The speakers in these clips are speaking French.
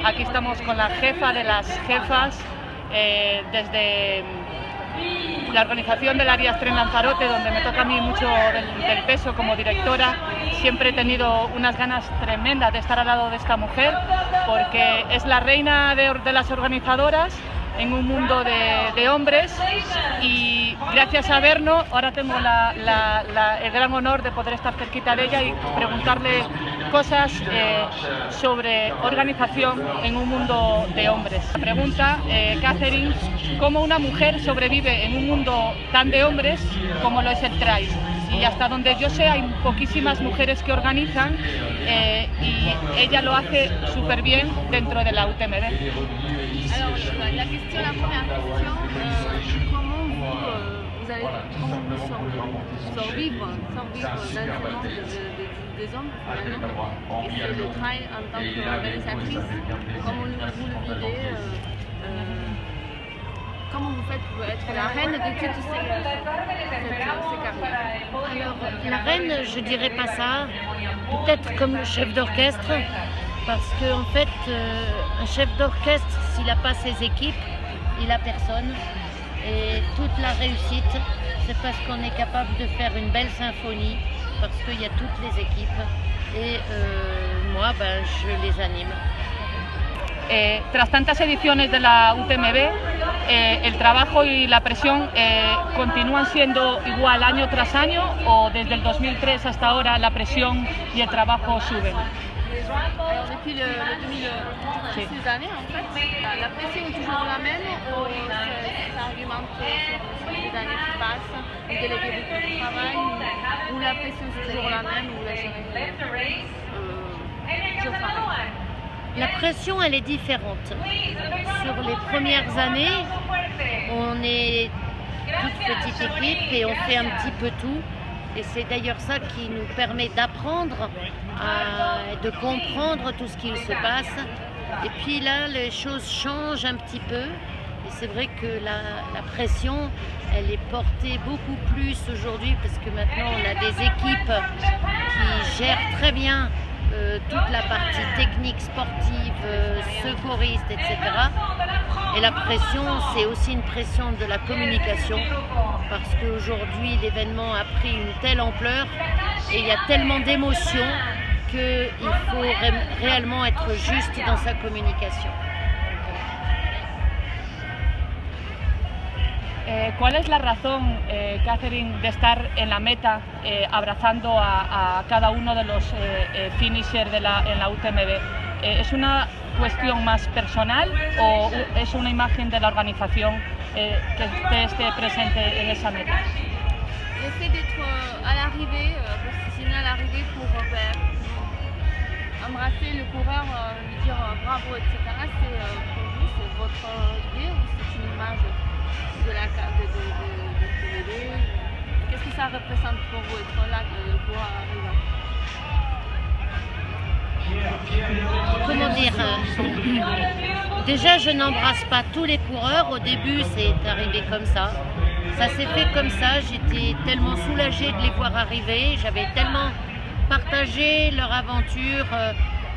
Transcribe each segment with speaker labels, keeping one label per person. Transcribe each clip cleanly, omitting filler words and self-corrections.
Speaker 1: Aquí estamos con la jefa de las jefas desde la organización del Arias Tren Lanzarote, donde me toca a mí mucho del peso como directora. Siempre he tenido unas ganas tremendas de estar al lado de esta mujer, porque es la reina de las organizadoras en un mundo de hombres, y gracias a Berno ahora tengo el gran honor de poder estar cerquita de ella y preguntarle cosas sobre organización en un mundo de hombres. Pregunta, Catherine, ¿cómo una mujer sobrevive en un mundo tan de hombres como lo es el trail? Y hasta donde yo sé hay poquísimas mujeres que organizan, y ella lo hace súper bien dentro de la UTMB.
Speaker 2: Alors la première question, comment vous survivre dans ce monde des hommes finalement, et c'est le trail en tant qu'organisatrice, comment vous le vivez, comment vous faites pour être la reine de toutes ces carrières?
Speaker 3: Alors, la reine, je dirais pas ça, peut-être comme le chef d'orchestre, parce qu'en fait, un chef d'orchestre, s'il n'a pas ses équipes, il n'a personne. Et toute la réussite, c'est parce qu'on est capable de faire une belle symphonie, parce qu'il y a toutes les équipes. Et moi, je les anime.
Speaker 1: Tras tantas ediciones de la UTMB, ¿el trabajo y la presión continúan siendo igual año tras año, o desde el 2003 hasta ahora la presión y el trabajo suben?
Speaker 2: Alors depuis ces années, en fait, la pression est toujours la même, ou ça argumente sur les années qui passent, vous déléguez beaucoup de travail, ou la pression est toujours la même, ou la gérez toujours pareil?
Speaker 3: La pression, elle est différente. Sur les premières années, on est toute petite équipe et on fait un petit peu tout. Et c'est d'ailleurs ça qui nous permet d'apprendre, de comprendre tout ce qui se passe. Et puis là, les choses changent un petit peu. Et c'est vrai que la pression, elle est portée beaucoup plus aujourd'hui, parce que maintenant on a des équipes qui gèrent très bien toute la partie technique, sportive, secouriste, etc. Et la pression, c'est aussi une pression de la communication, parce qu'aujourd'hui l'événement a pris une telle ampleur et il y a tellement d'émotions qu'il faut réellement être juste dans sa communication.
Speaker 1: ¿Cuál es la razón, Catherine, de estar en la meta abrazando a cada uno de los finishers en la UTMB? ¿Es una cuestión más personal o es una imagen de la organización que usted esté presente en esa meta?
Speaker 2: Le fait d'être à l'arrivée, positionné à l'arrivée pour embrasser le coureur, lui dire bravo, etc., c'est pour vous, c'est votre idée, ou c'est une image de la carte de TVD? Qu'est-ce que ça représente pour vous, être là, le coureur arrivant?
Speaker 3: Comment dire, déjà je n'embrasse pas tous les coureurs, au début c'est arrivé comme ça s'est fait comme ça, j'étais tellement soulagée de les voir arriver, j'avais tellement partagé leur aventure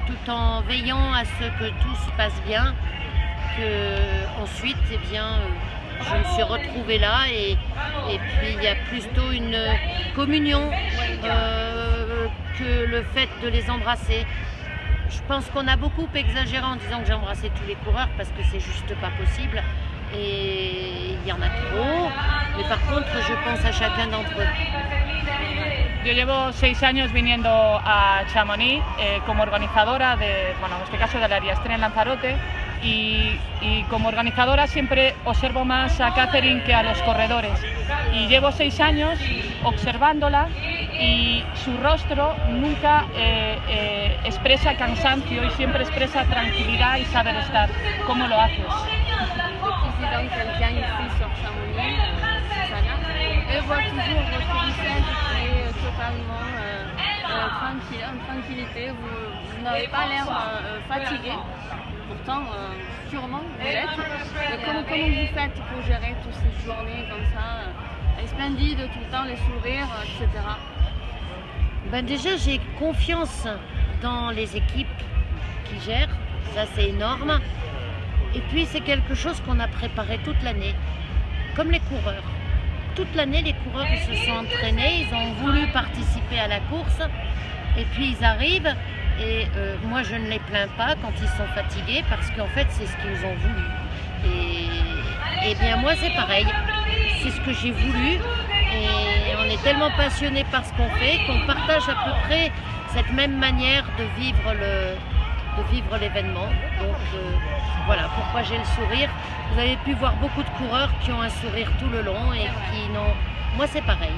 Speaker 3: tout en veillant à ce que tout se passe bien, que ensuite je me suis retrouvée là, et puis il y a plutôt une communion que le fait de les embrasser. Je pense qu'on a beaucoup exagéré en disant que j'ai embrassé tous les coureurs, parce que c'est juste pas possible et il y en a trop, mais par contre je pense à chacun d'entre eux.
Speaker 1: Yo llevo 6 años viniendo a Chamonix como organizadora en este caso del Arias Tren Lanzarote, y como organizadora siempre observo más a Catherine que a los corredores, y llevo 6 años observándola, y su rostro nunca expresa cansancio y siempre expresa tranquilidad y saber estar. ¿Cómo lo haces?
Speaker 2: Présidente qui vient ici sur Chamonix, Susanna, elle voit toujours votre visage qui est totalement tranquille, en tranquillité. Vous n'avez pas l'air fatigué, pourtant sûrement vous l'êtes. Comment vous faites pour gérer toutes ces journées comme ça, splendides, tout le temps les sourires, etc.
Speaker 3: Déjà j'ai confiance dans les équipes qui gèrent. Ça, c'est énorme. Et puis, c'est quelque chose qu'on a préparé toute l'année, comme les coureurs. Toute l'année, les coureurs ils se sont entraînés, ils ont voulu participer à la course. Et puis, ils arrivent. Et moi, je ne les plains pas quand ils sont fatigués parce qu'en fait, c'est ce qu'ils ont voulu. Et bien, moi, c'est pareil. C'est ce que j'ai voulu. Et on est tellement passionnés par ce qu'on fait qu'on partage à peu près cette même manière de vivre l'événement. Donc, voilà pourquoi j'ai le sourire. Vous avez pu voir beaucoup de coureurs qui ont un sourire tout le long et qui n'ont... Moi, c'est pareil.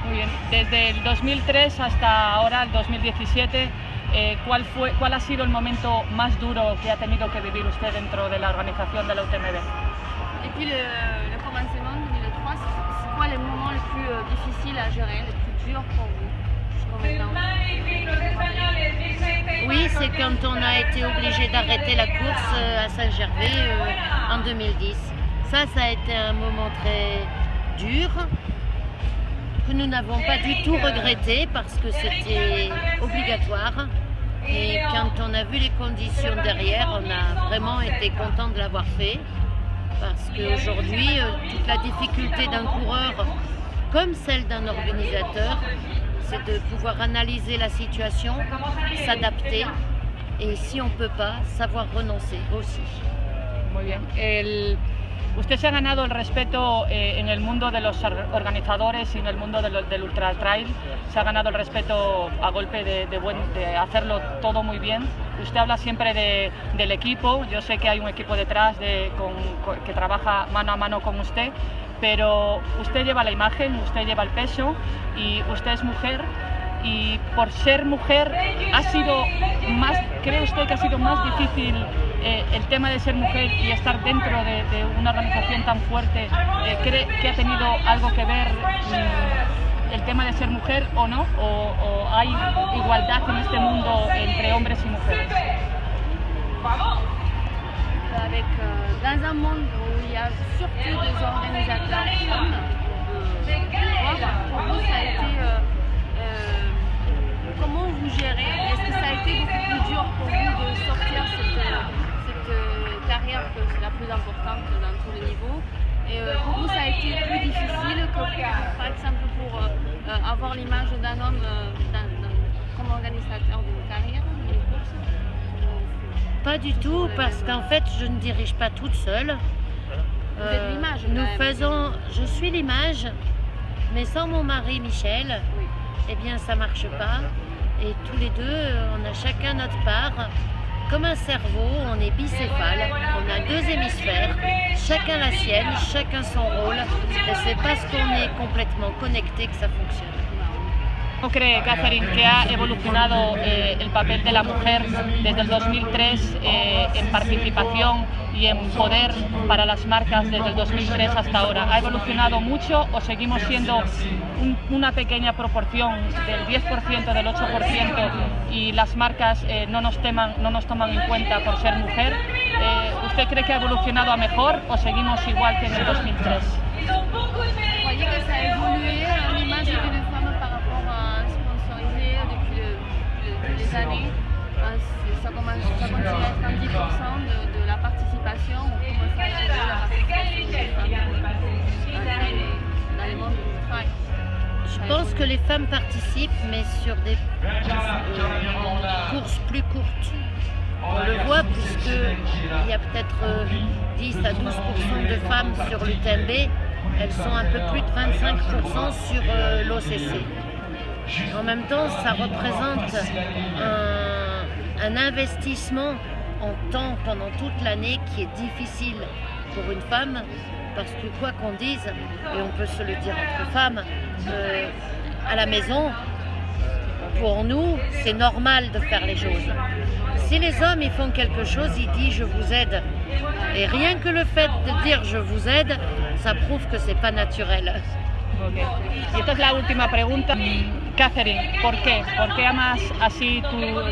Speaker 1: Muy bien. Desde el 2003 hasta ahora, el 2017, ¿cuál ha sido el momento más duro que ha tenido que vivir usted dentro de la organización de la UTMB?
Speaker 2: Depuis le commencement de 2003, c'est quoi les moments les plus difficiles à gérer, les plus durs pour vous?
Speaker 3: Oui, c'est quand on a été obligé d'arrêter la course à Saint-Gervais en 2010. Ça a été un moment très dur, que nous n'avons pas du tout regretté parce que c'était obligatoire. Et quand on a vu les conditions derrière, on a vraiment été content de l'avoir fait. Parce qu'aujourd'hui, toute la difficulté d'un coureur, comme celle d'un organisateur, c'est de pouvoir analyser la situation, s'adapter et si on ne peut pas, savoir renoncer aussi.
Speaker 1: Muy bien. Usted se ha ganado el respeto en el mundo de los organizadores y en el mundo del ultra trail. Se ha ganado el respeto a golpe de hacerlo todo muy bien. Usted habla siempre del equipo. Yo sé que hay un equipo detrás que trabaja mano a mano con usted, pero usted lleva la imagen, usted lleva el peso y usted es mujer. Y por ser mujer, ¿cree usted que ha sido más difícil el tema de ser mujer y estar dentro de una organización tan fuerte? ¿Cree que ha tenido algo que ver el tema de ser mujer o no? ¿O hay igualdad en este mundo entre hombres y mujeres?
Speaker 2: Dans un monde où il y a surtout des organisateurs femmes, pour vous, ça a été... comment vous gérez? Est-ce que ça a été beaucoup plus dur pour vous de sortir cette carrière que c'est la plus importante dans tous les niveaux? Et pour vous, ça a été plus difficile que par exemple pour avoir l'image d'un homme comme organisateur d'une carrière, d'une course?
Speaker 3: Pas du tout, parce qu'en fait, je ne dirige pas toute seule.
Speaker 2: Vous êtes l'image.
Speaker 3: Je suis l'image, mais sans mon mari Michel,
Speaker 2: oui.
Speaker 3: Eh bien, ça ne marche pas. Et tous les deux, on a chacun notre part. Comme un cerveau, on est bicéphale, on a deux hémisphères, chacun la sienne, chacun son rôle. Et c'est parce qu'on est complètement connecté que ça fonctionne.
Speaker 1: ¿Cómo cree, Catherine, que ha evolucionado el papel de la mujer desde el 2003 en participación y en poder para las marcas desde el 2003 hasta ahora? ¿Ha evolucionado mucho o seguimos siendo una pequeña proporción del 10%, del 8% y las marcas no nos toman en cuenta por ser mujer? ¿Usted cree que ha evolucionado a mejor o seguimos igual que en el 2003?
Speaker 2: Croyez que ça a évolué l'image d'une femme par rapport à sponsoriser depuis les années. Ça continue à être un 10% de la participation. On commence à évoluer la participation des femmes dans les mondes du trail.
Speaker 3: Je pense que les femmes participent, mais sur des courses plus courtes. On le voit puisqu'il y a peut-être 10 à 12% de femmes sur l'UTMB. Elles sont un peu plus de 25% sur l'OCC. En même temps, ça représente un investissement en temps pendant toute l'année qui est difficile pour une femme, parce que quoi qu'on dise, et on peut se le dire entre femmes, à la maison, pour nous, c'est normal de faire les choses. Si les hommes ils font quelque chose, ils disent je vous aide. Et rien que le fait de dire je vous aide, ça prouve que c'est pas naturel.
Speaker 1: Okay. Y esta es la última pregunta. Catherine, ¿por qué? ¿Por qué amas así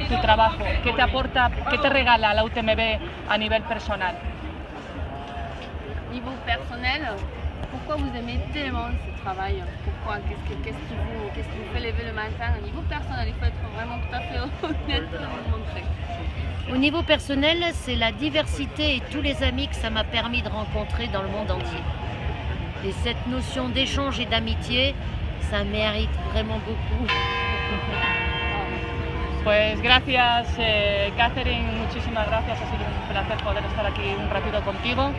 Speaker 1: tu trabajo? ¿Qué te aporta, qué te regala la UTMB a nivel personal?
Speaker 2: Niveau personnel, pourquoi vous aimez tellement ce travail? Pourquoi? Qu'est-ce qui vous fait lever le matin au niveau personnel? Il faut être vraiment tout à fait honnête et vous montrer.
Speaker 3: Au niveau personnel, c'est la diversité et tous les amis que ça m'a permis de rencontrer dans le monde entier. Et cette notion d'échange et d'amitié, ça mérite vraiment beaucoup.
Speaker 1: Pues gracias, Catherine, muchísimas gracias, ha sido un placer poder estar aquí un ratito contigo.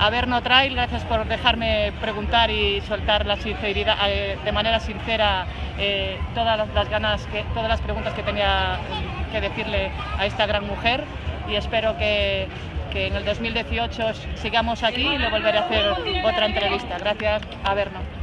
Speaker 1: Averno Trail, gracias por dejarme preguntar y soltar la sinceridad, de manera sincera todas las preguntas que tenía que decirle a esta gran mujer, y espero que en el 2018 sigamos aquí y le volveré a hacer otra entrevista. Gracias, Averno.